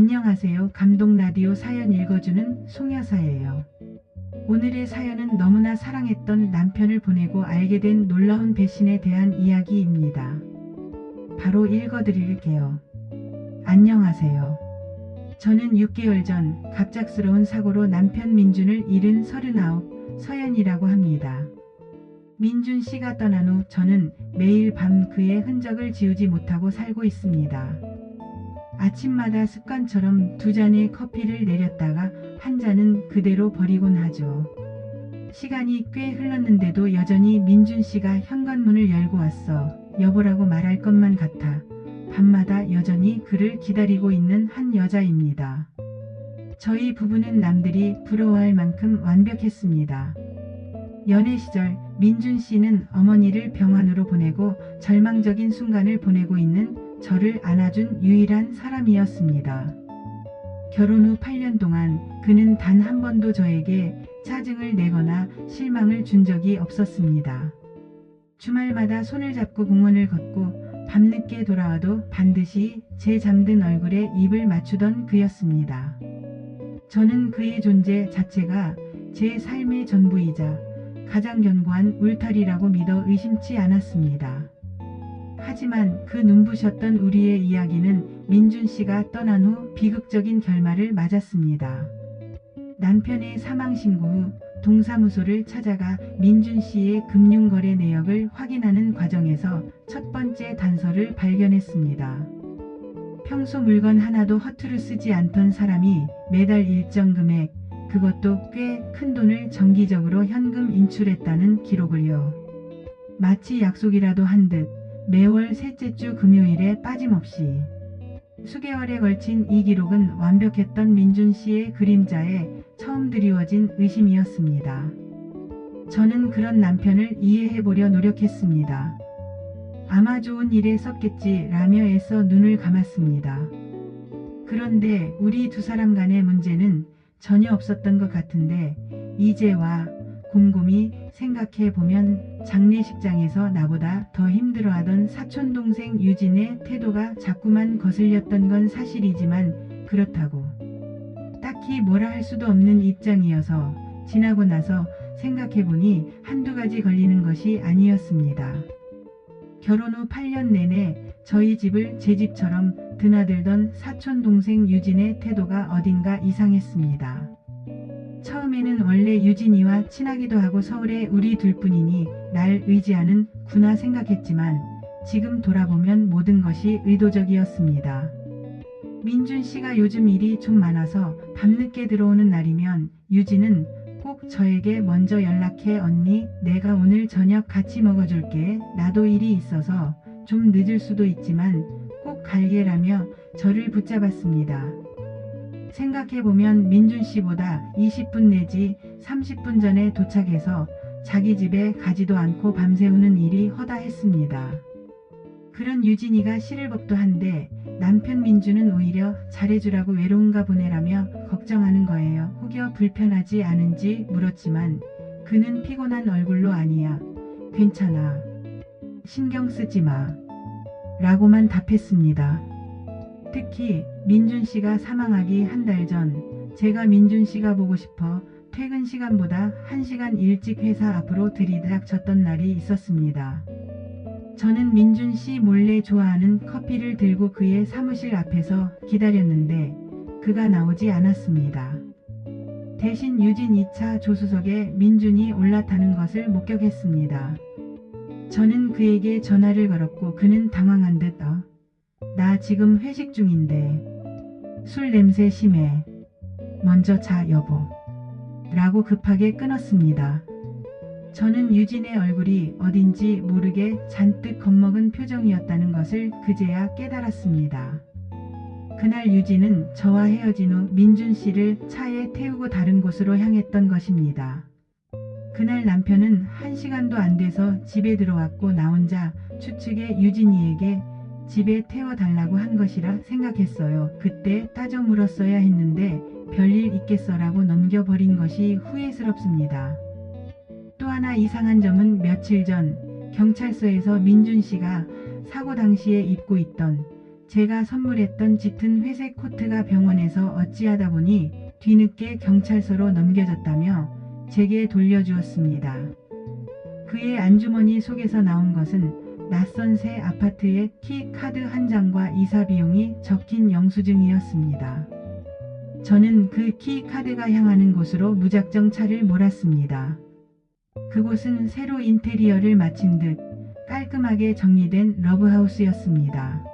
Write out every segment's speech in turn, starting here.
안녕하세요. 감동라디오 사연 읽어주는 송여사예요. 오늘의 사연은 너무나 사랑했던 남편을 보내고 알게 된 놀라운 배신에 대한 이야기입니다. 바로 읽어드릴게요. 안녕하세요. 저는 6개월 전 갑작스러운 사고로 남편 민준을 잃은 39 서연이라고 합니다. 민준 씨가 떠난 후 저는 매일 밤 그의 흔적을 지우지 못하고 살고 있습니다. 아침마다 습관처럼 2잔의 커피를 내렸다가 한 잔은 그대로 버리곤 하죠. 시간이 꽤 흘렀는데도 여전히 민준 씨가 현관문을 열고 왔어 여보라고 말할 것만 같아 밤마다 여전히 그를 기다리고 있는 한 여자입니다. 저희 부부는 남들이 부러워할 만큼 완벽했습니다. 연애 시절 민준 씨는 어머니를 병원으로 보내고 절망적인 순간을 보내고 있는 저를 안아준 유일한 사람이었습니다. 결혼 후 8년 동안 그는 단 한 번도 저에게 짜증을 내거나 실망을 준 적이 없었습니다. 주말마다 손을 잡고 공원을 걷고 밤늦게 돌아와도 반드시 제 잠든 얼굴에 입을 맞추던 그였습니다. 저는 그의 존재 자체가 제 삶의 전부이자 가장 견고한 울타리라고 믿어 의심치 않았습니다. 하지만 그 눈부셨던 우리의 이야기는 민준 씨가 떠난 후 비극적인 결말을 맞았습니다. 남편의 사망 신고 후 동사무소를 찾아가 민준 씨의 금융거래 내역을 확인하는 과정에서 첫 번째 단서를 발견했습니다. 평소 물건 하나도 허투루 쓰지 않던 사람이 매달 일정 금액, 그것도 꽤 큰 돈을 정기적으로 현금 인출했다는 기록을요. 마치 약속이라도 한 듯 매월 셋째 주 금요일에 빠짐없이. 수개월에 걸친 이 기록은 완벽했던 민준 씨의 그림자에 처음 드리워진 의심이었습니다. 저는 그런 남편을 이해해보려 노력했습니다. 아마 좋은 일에 썼겠지 라며 애써 눈을 감았습니다. 그런데 우리 두 사람 간의 문제는 전혀 없었던 것 같은데 이제와 곰곰이 생각해보면 장례식장에서 나보다 더 힘들어하던 사촌동생 유진의 태도가 자꾸만 거슬렸던 건 사실이지만 그렇다고 딱히 뭐라 할 수도 없는 입장이어서 지나고 나서 생각해보니 한두 가지 걸리는 것이 아니었습니다. 결혼 후 8년 내내 저희 집을 제 집처럼 드나들던 사촌동생 유진의 태도가 어딘가 이상했습니다. 처음에는 원래 유진이와 친하기도 하고 서울에 우리 둘뿐이니 날 의지하는 구나 생각했지만 지금 돌아보면 모든 것이 의도적이었습니다. 민준 씨가 요즘 일이 좀 많아서 밤늦게 들어오는 날이면 유진은 꼭 저에게 먼저 연락해 언니 내가 오늘 저녁 같이 먹어줄게 나도 일이 있어서 좀 늦을 수도 있지만 꼭 갈게라며 저를 붙잡았습니다. 생각해보면 민준 씨보다 20분 내지 30분 전에 도착해서 자기 집에 가지도 않고 밤새우는 일이 허다했습니다. 그런 유진이가 싫을 법도 한데 남편 민준은 오히려 잘해주라고 외로운가 보내라며 걱정하는 거예요. 혹여 불편하지 않은지 물었지만 그는 피곤한 얼굴로 아니야. 괜찮아. 신경 쓰지 마. 라고만 답했습니다. 특히 민준 씨가 사망하기 한 달 전 제가 민준 씨가 보고 싶어 퇴근 시간보다 1시간 일찍 회사 앞으로 들이닥쳤던 날이 있었습니다. 저는 민준 씨 몰래 좋아하는 커피를 들고 그의 사무실 앞에서 기다렸는데 그가 나오지 않았습니다. 대신 유진 2차 조수석에 민준이 올라타는 것을 목격했습니다. 저는 그에게 전화를 걸었고 그는 당황한 듯 나 지금 회식 중인데 술 냄새 심해. 먼저 자 여보. 라고 급하게 끊었습니다. 저는 유진의 얼굴이 어딘지 모르게 잔뜩 겁먹은 표정이었다는 것을 그제야 깨달았습니다. 그날 유진은 저와 헤어진 후 민준 씨를 차에 태우고 다른 곳으로 향했던 것입니다. 그날 남편은 1시간도 안 돼서 집에 들어왔고 나 혼자 추측에 유진이에게 집에 태워달라고 한 것이라 생각했어요. 그때 따져 물었어야 했는데 별일 있겠어라고 넘겨버린 것이 후회스럽습니다. 또 하나 이상한 점은 며칠 전 경찰서에서 민준 씨가 사고 당시에 입고 있던 제가 선물했던 짙은 회색 코트가 병원에서 어찌하다 보니 뒤늦게 경찰서로 넘겨졌다며 제게 돌려주었습니다. 그의 안주머니 속에서 나온 것은 낯선 새 아파트의 키 카드 한 장과 이사 비용이 적힌 영수증이었습니다. 저는 그 키 카드가 향하는 곳으로 무작정 차를 몰았습니다. 그곳은 새로 인테리어를 마친 듯 깔끔하게 정리된 러브하우스였습니다.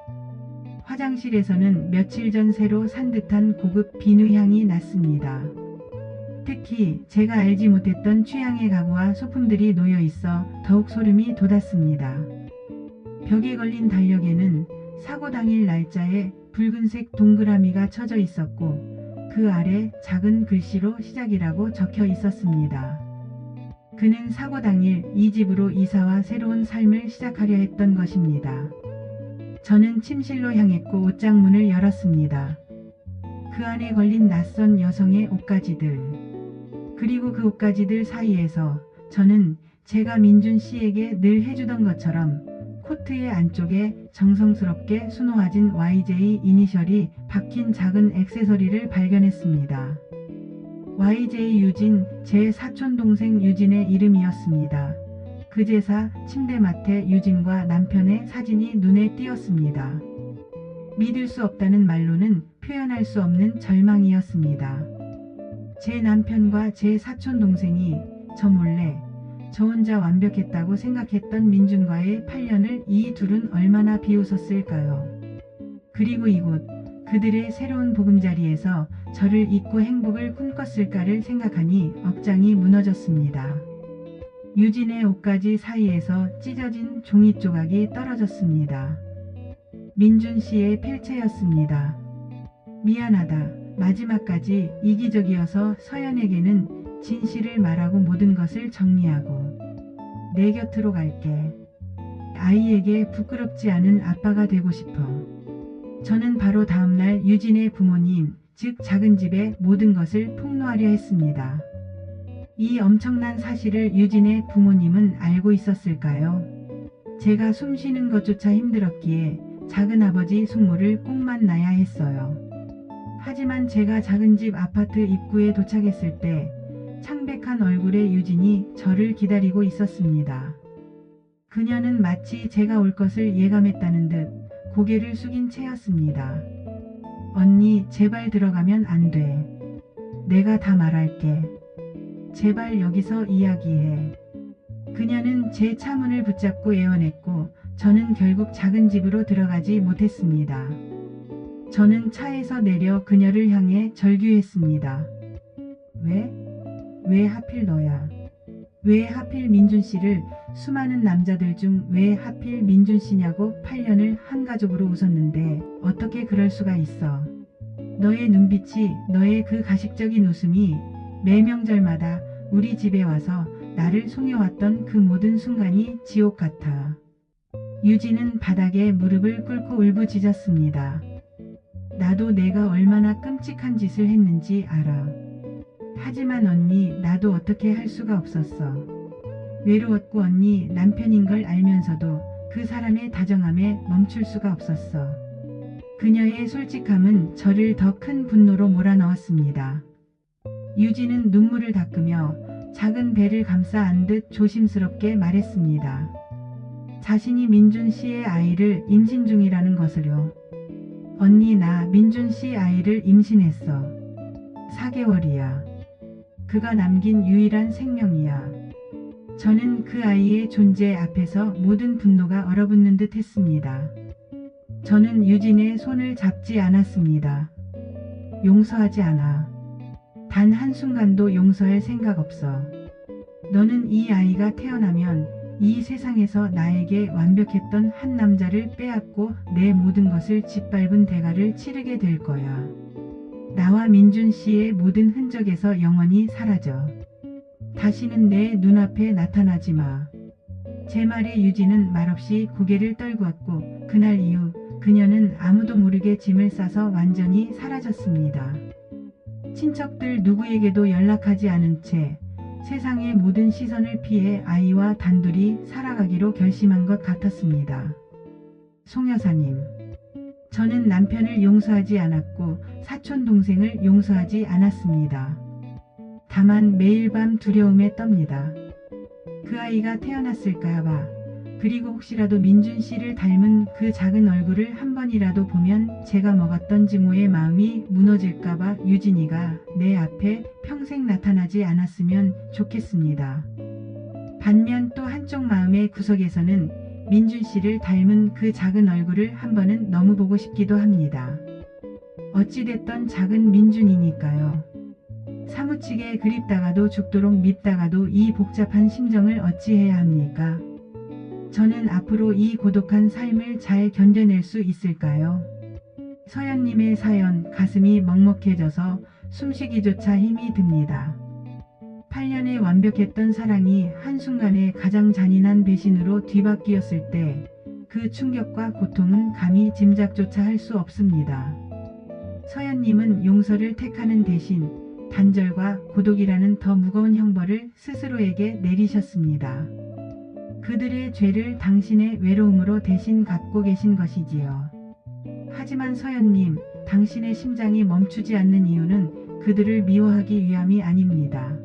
화장실에서는 며칠 전 새로 산 듯한 고급 비누향이 났습니다. 특히 제가 알지 못했던 취향의 가구와 소품들이 놓여 있어 더욱 소름이 돋았습니다. 벽에 걸린 달력에는 사고 당일 날짜에 붉은색 동그라미가 쳐져 있었고 그 아래 작은 글씨로 시작이라고 적혀 있었습니다. 그는 사고 당일 이 집으로 이사와 새로운 삶을 시작하려 했던 것입니다. 저는 침실로 향했고 옷장문을 열었습니다. 그 안에 걸린 낯선 여성의 옷가지들, 그리고 그 옷가지들 사이에서 저는 제가 민준 씨에게 늘 해주던 것처럼 코트의 안쪽에 정성스럽게 수놓아진 YJ 이니셜이 박힌 작은 액세서리를 발견했습니다. YJ 유진, 제 사촌동생 유진의 이름이었습니다. 그 제사 침대맡에 유진과 남편의 사진이 눈에 띄었습니다. 믿을 수 없다는 말로는 표현할 수 없는 절망이었습니다. 제 남편과 제 사촌동생이 저 몰래 저 혼자 완벽했다고 생각했던 민준과의 8년을 이 둘은 얼마나 비웃었을까요? 그리고 이곳 그들의 새로운 보금자리에서 저를 잊고 행복을 꿈꿨을까를 생각하니 억장이 무너졌습니다. 유진의 옷가지 사이에서 찢어진 종이 조각이 떨어졌습니다. 민준 씨의 필체였습니다. 미안하다. 마지막까지 이기적이어서 서연에게는 진실을 말하고 모든 것을 정리하고 내 곁으로 갈게. 아이에게 부끄럽지 않은 아빠가 되고 싶어. 저는 바로 다음날 유진의 부모님, 즉 작은 집의 모든 것을 폭로하려 했습니다. 이 엄청난 사실을 유진의 부모님은 알고 있었을까요? 제가 숨쉬는 것조차 힘들었기에 작은아버지 숙모를 꼭 만나야 했어요. 하지만 제가 작은 집 아파트 입구에 도착했을 때 창백한 얼굴의 유진이 저를 기다리고 있었습니다. 그녀는 마치 제가 올 것을 예감했다는 듯 고개를 숙인 채였습니다. 언니, 제발 들어가면 안 돼. 내가 다 말할게. 제발 여기서 이야기해. 그녀는 제 차문을 붙잡고 애원했고 저는 결국 작은 집으로 들어가지 못했습니다. 저는 차에서 내려 그녀를 향해 절규했습니다. 왜? 왜 하필 너야? 왜 하필 민준 씨를 수많은 남자들 중 왜 하필 민준 씨냐고 8년을 한 가족으로 웃었는데 어떻게 그럴 수가 있어? 너의 눈빛이, 너의 그 가식적인 웃음이 매 명절마다 우리 집에 와서 나를 속여왔던 그 모든 순간이 지옥 같아. 유진은 바닥에 무릎을 꿇고 울부짖었습니다. 나도 내가 얼마나 끔찍한 짓을 했는지 알아. 하지만 언니, 나도 어떻게 할 수가 없었어. 외로웠고 언니, 남편인 걸 알면서도 그 사람의 다정함에 멈출 수가 없었어. 그녀의 솔직함은 저를 더 큰 분노로 몰아넣었습니다. 유진은 눈물을 닦으며 작은 배를 감싸 안듯 조심스럽게 말했습니다. 자신이 민준 씨의 아이를 임신 중이라는 것을요. 언니, 나 민준 씨 아이를 임신했어. 4개월이야. 그가 남긴 유일한 생명이야. 저는 그 아이의 존재 앞에서 모든 분노가 얼어붙는 듯 했습니다. 저는 유진의 손을 잡지 않았습니다. 용서하지 않아. 단 한순간도 용서할 생각 없어. 너는 이 아이가 태어나면 이 세상에서 나에게 완벽했던 한 남자를 빼앗고 내 모든 것을 짓밟은 대가를 치르게 될 거야. 나와 민준 씨의 모든 흔적에서 영원히 사라져. 다시는 내 눈앞에 나타나지 마. 제 말에 유진은 말없이 고개를 떨구었고 그날 이후 그녀는 아무도 모르게 짐을 싸서 완전히 사라졌습니다. 친척들 누구에게도 연락하지 않은 채 세상의 모든 시선을 피해 아이와 단둘이 살아가기로 결심한 것 같았습니다. 송 여사님, 저는 남편을 용서하지 않았고 사촌 동생을 용서하지 않았습니다. 다만 매일 밤 두려움에 떱니다. 그 아이가 태어났을까봐, 그리고 혹시라도 민준 씨를 닮은 그 작은 얼굴을 한 번이라도 보면 제가 먹었던 증오의 마음이 무너질까봐 유진이가 내 앞에 평생 나타나지 않았으면 좋겠습니다. 반면 또 한쪽 마음의 구석에서는 민준 씨를 닮은 그 작은 얼굴을 한 번은 너무 보고 싶기도 합니다. 어찌됐던 작은 민준이니까요. 사무치게 그립다가도 죽도록 밉다가도 이 복잡한 심정을 어찌해야 합니까? 저는 앞으로 이 고독한 삶을 잘 견뎌낼 수 있을까요? 서연님의 사연, 가슴이 먹먹해져서 숨쉬기조차 힘이 듭니다. 8년의 완벽했던 사랑이 한순간에 가장 잔인한 배신으로 뒤바뀌었을 때 그 충격과 고통은 감히 짐작조차 할 수 없습니다. 서연님은 용서를 택하는 대신 단절과 고독이라는 더 무거운 형벌을 스스로에게 내리셨습니다. 그들의 죄를 당신의 외로움으로 대신 갚고 계신 것이지요. 하지만 서연님, 당신의 심장이 멈추지 않는 이유는 그들을 미워하기 위함이 아닙니다.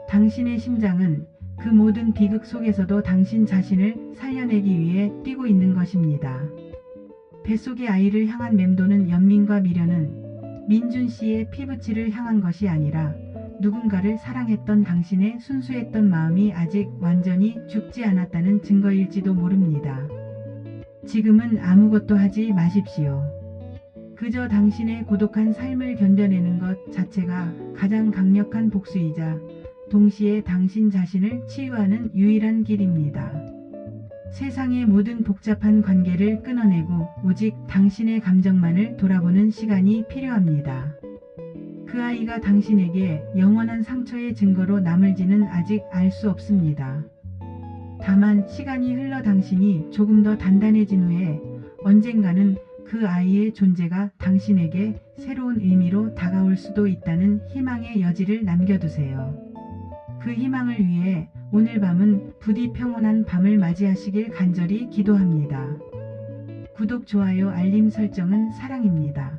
당신의 심장은 그 모든 비극 속에서도 당신 자신을 살려내기 위해 뛰고 있는 것입니다. 뱃속의 아이를 향한 맴도는 연민과 미련은 민준 씨의 피부치를 향한 것이 아니라 누군가를 사랑했던 당신의 순수했던 마음이 아직 완전히 죽지 않았다는 증거일지도 모릅니다. 지금은 아무것도 하지 마십시오. 그저 당신의 고독한 삶을 견뎌내는 것 자체가 가장 강력한 복수이자 동시에 당신 자신을 치유하는 유일한 길입니다. 세상의 모든 복잡한 관계를 끊어내고 오직 당신의 감정만을 돌아보는 시간이 필요합니다. 그 아이가 당신에게 영원한 상처의 증거로 남을지는 아직 알 수 없습니다. 다만 시간이 흘러 당신이 조금 더 단단해진 후에 언젠가는 그 아이의 존재가 당신에게 새로운 의미로 다가올 수도 있다는 희망의 여지를 남겨두세요. 그 희망을 위해 오늘 밤은 부디 평온한 밤을 맞이하시길 간절히 기도합니다. 구독, 좋아요, 알림 설정은 사랑입니다.